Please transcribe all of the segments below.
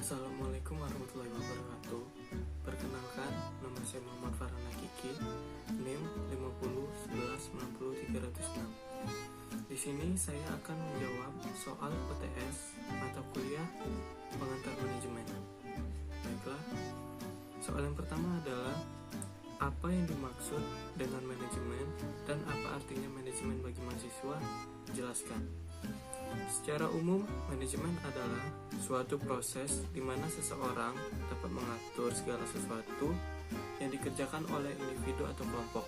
Assalamualaikum warahmatullahi wabarakatuh. Perkenalkan, nama saya Muhammad Farhana Kiki, NIM 5011900306. Di sini saya akan menjawab soal PTS mata kuliah pengantar manajemen. Baiklah, soal yang pertama adalah apa yang dimaksud dengan manajemen dan apa artinya manajemen bagi mahasiswa? Jelaskan. Secara umum, manajemen adalah suatu proses di mana seseorang dapat mengatur segala sesuatu yang dikerjakan oleh individu atau kelompok.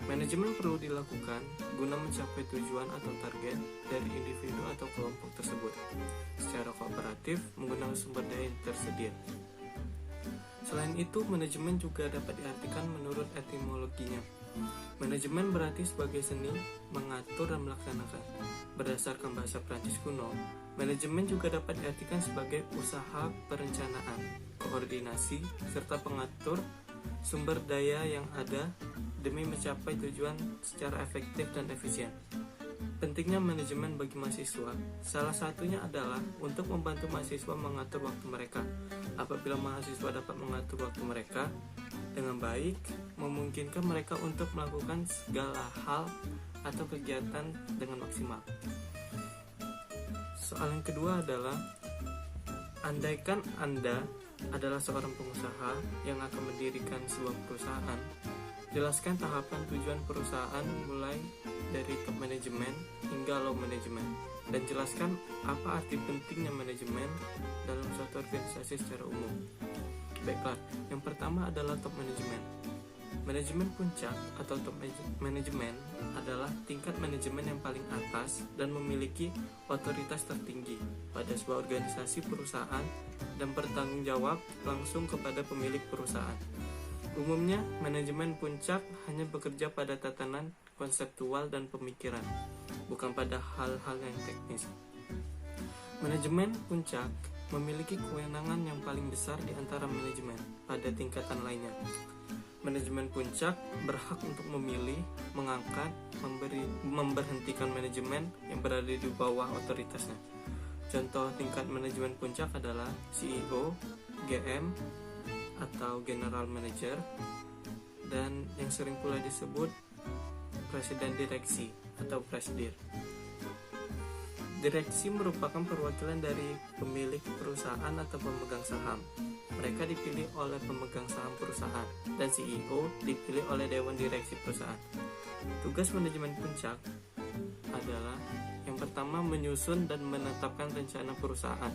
Manajemen perlu dilakukan guna mencapai tujuan atau target dari individu atau kelompok tersebut secara kooperatif menggunakan sumber daya yang tersedia. Selain itu, manajemen juga dapat diartikan menurut etimologinya. Manajemen berarti sebagai seni mengatur dan melaksanakan. Berdasarkan bahasa Prancis kuno, manajemen juga dapat diartikan sebagai usaha perencanaan, koordinasi, serta pengatur sumber daya yang ada demi mencapai tujuan secara efektif dan efisien. Pentingnya manajemen bagi mahasiswa, salah satunya adalah untuk membantu mahasiswa mengatur waktu mereka. Apabila mahasiswa dapat mengatur waktu mereka dengan baik, memungkinkan mereka untuk melakukan segala hal atau kegiatan dengan maksimal. Soal yang kedua adalah, andaikan Anda adalah seorang pengusaha yang akan mendirikan sebuah perusahaan, jelaskan tahapan tujuan perusahaan mulai dari top manajemen hingga low manajemen, dan jelaskan apa arti pentingnya manajemen dalam suatu organisasi secara umum. Baiklah, yang pertama adalah top manajemen. Manajemen puncak atau top manajemen adalah tingkat manajemen yang paling atas dan memiliki otoritas tertinggi pada sebuah organisasi perusahaan dan bertanggung jawab langsung kepada pemilik perusahaan. Umumnya, manajemen puncak hanya bekerja pada tatanan konseptual dan pemikiran, bukan pada hal-hal yang teknis. Manajemen puncak memiliki kewenangan yang paling besar di antara manajemen pada tingkatan lainnya. Manajemen puncak berhak untuk memilih, mengangkat, memberhentikan manajemen yang berada di bawah otoritasnya. Contoh tingkat manajemen puncak adalah CEO, GM, atau General Manager, dan yang sering pula disebut Presiden Direksi atau Presdir. Direksi merupakan perwakilan dari pemilik perusahaan atau pemegang saham. Mereka dipilih oleh pemegang saham perusahaan, dan CEO dipilih oleh Dewan Direksi perusahaan. Tugas manajemen puncak adalah yang pertama menyusun dan menetapkan rencana perusahaan,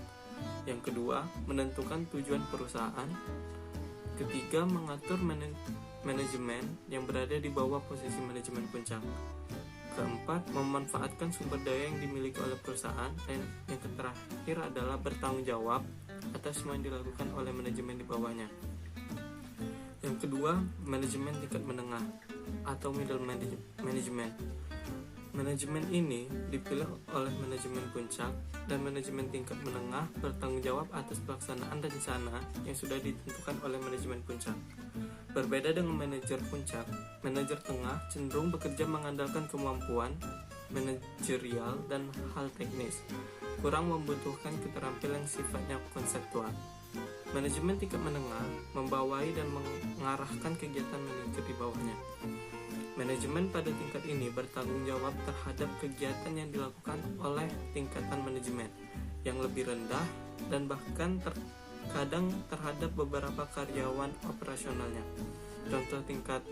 yang kedua menentukan tujuan perusahaan, ketiga mengatur manajemen yang berada di bawah posisi manajemen puncak, keempat memanfaatkan sumber daya yang dimiliki oleh perusahaan, dan yang terakhir adalah bertanggung jawab atas semua yang dilakukan oleh manajemen di bawahnya. Yang kedua, manajemen tingkat menengah atau middle management. Manajemen ini dipilih oleh manajemen puncak, dan manajemen tingkat menengah bertanggung jawab atas pelaksanaan rencana yang sudah ditentukan oleh manajemen puncak. Berbeda dengan manajer puncak, manajer tengah cenderung bekerja mengandalkan kemampuan manajerial dan hal teknis, kurang membutuhkan keterampilan yang sifatnya konseptual. Manajemen tingkat menengah membawai dan mengarahkan kegiatan manajer di bawahnya. Manajemen pada tingkat ini bertanggung jawab terhadap kegiatan yang dilakukan oleh tingkatan manajemen yang lebih rendah, dan bahkan terkadang terhadap beberapa karyawan operasionalnya. Contoh tingkat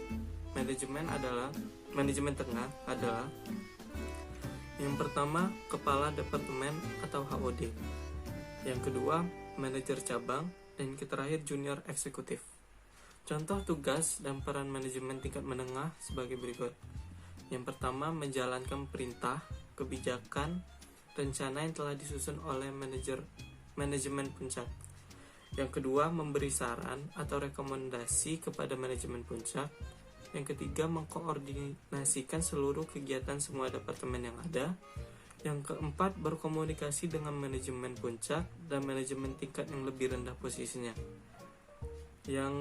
manajemen tengah adalah yang pertama, kepala departemen atau HOD. Yang kedua, manajer cabang, dan yang terakhir junior eksekutif. Contoh tugas dan peran manajemen tingkat menengah sebagai berikut. Yang pertama, menjalankan perintah, kebijakan, rencana yang telah disusun oleh manajemen puncak. Yang kedua, memberi saran atau rekomendasi kepada manajemen puncak. Yang ketiga, mengkoordinasikan seluruh kegiatan semua departemen yang ada. Yang keempat, berkomunikasi dengan manajemen puncak dan manajemen tingkat yang lebih rendah posisinya. Yang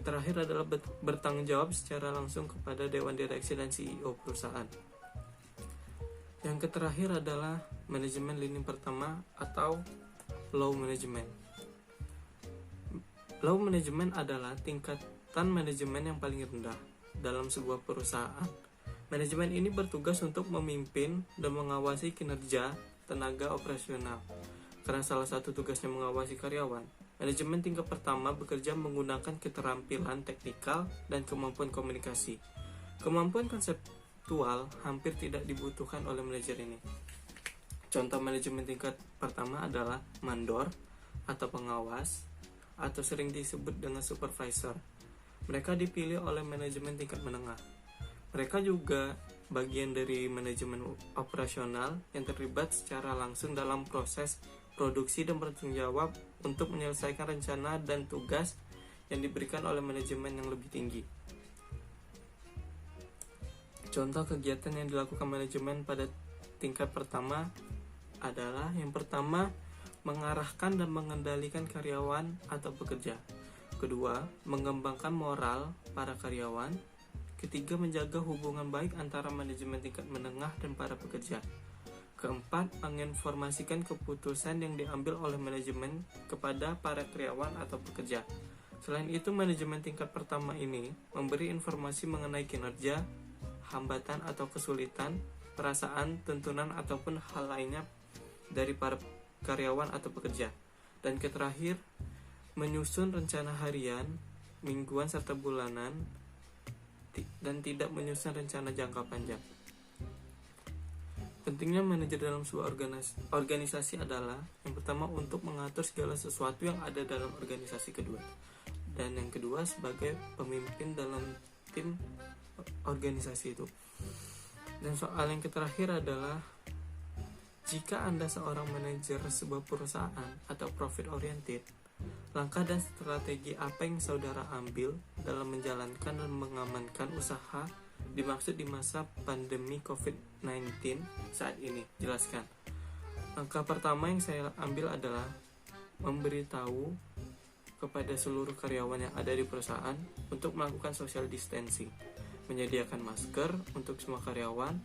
terakhir adalah bertanggung jawab secara langsung kepada Dewan Direksi dan CEO perusahaan. Yang terakhir adalah manajemen lini pertama atau low management. Low management adalah tingkatan manajemen yang paling rendah dalam sebuah perusahaan. Manajemen ini bertugas untuk memimpin dan mengawasi kinerja tenaga operasional. Karena salah satu tugasnya mengawasi karyawan, manajemen tingkat pertama bekerja menggunakan keterampilan teknikal dan kemampuan komunikasi. Kemampuan konseptual hampir tidak dibutuhkan oleh manajer ini. Contoh manajemen tingkat pertama adalah mandor atau pengawas, atau sering disebut dengan supervisor. Mereka dipilih oleh manajemen tingkat menengah. Mereka juga bagian dari manajemen operasional yang terlibat secara langsung dalam proses produksi dan bertanggung jawab untuk menyelesaikan rencana dan tugas yang diberikan oleh manajemen yang lebih tinggi. Contoh kegiatan yang dilakukan manajemen pada tingkat pertama adalah yang pertama, mengarahkan dan mengendalikan karyawan atau pekerja. Kedua, mengembangkan moral para karyawan. Ketiga, menjaga hubungan baik antara manajemen tingkat menengah dan para pekerja. Keempat, menginformasikan keputusan yang diambil oleh manajemen kepada para karyawan atau pekerja. Selain itu, manajemen tingkat pertama ini memberi informasi mengenai kinerja, hambatan atau kesulitan, perasaan, tuntunan ataupun hal lainnya dari para karyawan atau pekerja. Dan terakhir, menyusun rencana harian, mingguan serta bulanan, dan tidak menyusun rencana jangka panjang. Pentingnya manajer dalam sebuah organisasi adalah yang pertama untuk mengatur segala sesuatu yang ada dalam organisasi kedua, dan yang kedua sebagai pemimpin dalam tim organisasi itu. Dan soal yang terakhir adalah jika Anda seorang manajer sebuah perusahaan atau profit oriented, langkah dan strategi apa yang saudara ambil dalam menjalankan dan mengamankan usaha dimaksud di masa pandemi COVID-19 saat ini? Jelaskan. Langkah pertama yang saya ambil adalah memberitahu kepada seluruh karyawan yang ada di perusahaan untuk melakukan social distancing, menyediakan masker untuk semua karyawan,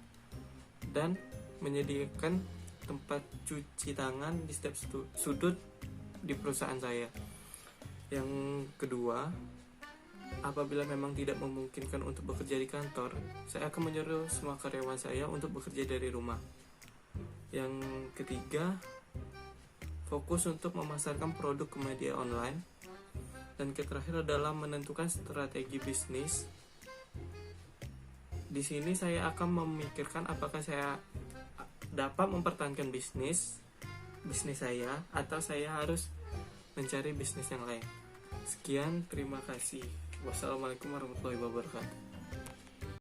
dan menyediakan tempat cuci tangan di setiap sudut di perusahaan saya. Yang kedua, apabila memang tidak memungkinkan untuk bekerja di kantor, saya akan menyuruh semua karyawan saya untuk bekerja dari rumah. Yang ketiga, fokus untuk memasarkan produk ke media online. Dan terakhir adalah menentukan strategi bisnis. Di sini saya akan memikirkan apakah saya dapat mempertahankan bisnis saya atau saya harus mencari bisnis yang lain. Sekian, terima kasih. Wassalamualaikum warahmatullahi wabarakatuh.